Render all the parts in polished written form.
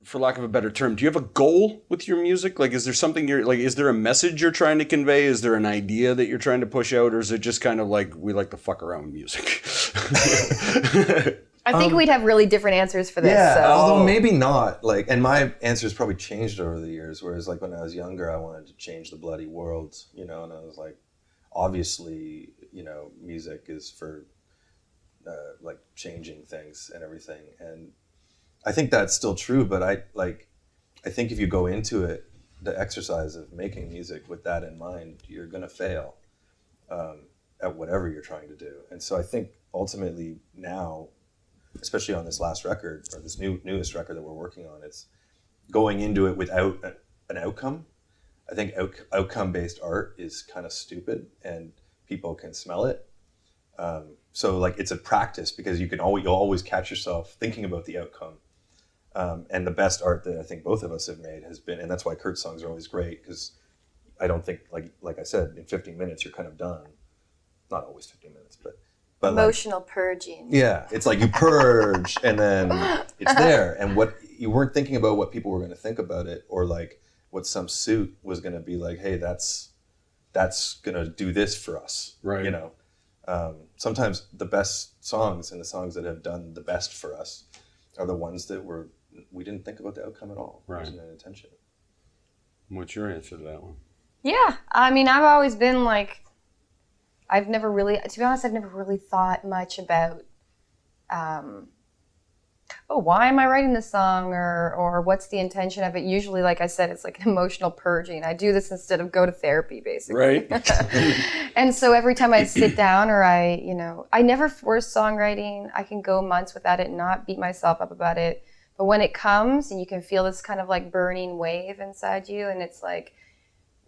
for lack of a better term, do you have a goal with your music? Like, is there something is there a message you're trying to convey? Is there an idea that you're trying to push out? Or is it just kind of like, we like to fuck around with music? I think we'd have really different answers for this. Yeah, so. although maybe not. Like, and my answers probably changed over the years. Whereas, like, when I was younger, I wanted to change the bloody world, you know, and I was like, obviously, you know, music is for like changing things and everything. And I think that's still true, but I think if you go into it, the exercise of making music with that in mind, you're gonna fail at whatever you're trying to do. And so I think ultimately now, especially on this last record, or this newest record that we're working on, it's going into it without an outcome. I think outcome-based art is kind of stupid, and people can smell it. So like it's a practice, because you'll always catch yourself thinking about the outcome. And the best art that I think both of us have made has been, and that's why Kurt's songs are always great, because I don't think, like I said, in 15 minutes you're kind of done. Not always 15 minutes, but emotional purging. Yeah, it's like you purge and then it's there. And what you weren't thinking about what people were going to think about it, or like what some suit was going to be like, hey, that's going to do this for us. Right. You know, sometimes the best songs and the songs that have done the best for us are the ones that we didn't think about the outcome at all. Right. There wasn't any intention. What's your answer to that one? Yeah, I mean, I've always been like, to be honest, I've never really thought much about, why am I writing this song, or what's the intention of it? Usually, like I said, it's like an emotional purging. I do this instead of go to therapy, basically. Right. And so every time I sit down, or I never force songwriting. I can go months without it and not beat myself up about it. But when it comes, and you can feel this kind of like burning wave inside you, and it's like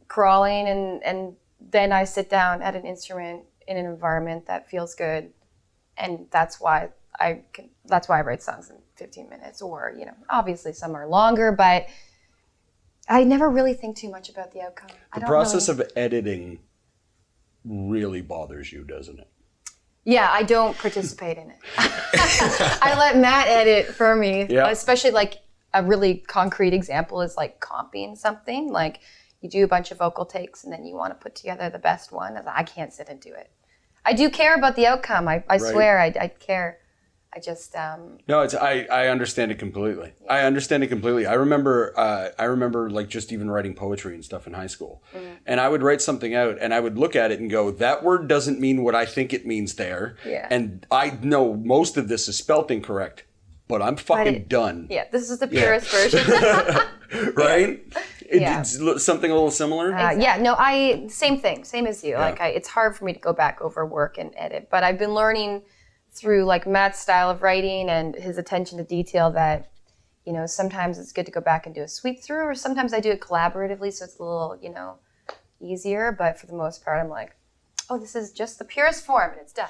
crawling, and then I sit down at an instrument in an environment that feels good, and that's why I write songs in 15 minutes, or obviously some are longer, but I never really think too much about the outcome. The process of editing really bothers you, doesn't it? Yeah, I don't participate in it. I let Matt edit for me, especially like a really concrete example is like comping something. Like you do a bunch of vocal takes and then you want to put together the best one. I can't sit and do it. I do care about the outcome. I swear I care. I just No, I understand it completely. Yeah. I understand it completely. I remember like just even writing poetry and stuff in high school. Mm-hmm. And I would write something out and I would look at it and go, that word doesn't mean what I think it means there. Yeah. And I know most of this is spelt incorrect, but I'm fucking done. Yeah, this is the purest version. Right? Yeah. It's something a little similar? Same thing, same as you. Yeah. Like it's hard for me to go back over work and edit, but I've been learning through like Matt's style of writing and his attention to detail that, sometimes it's good to go back and do a sweep through, or sometimes I do it collaboratively, so it's a little, easier. But for the most part, I'm like, oh, this is just the purest form and it's done.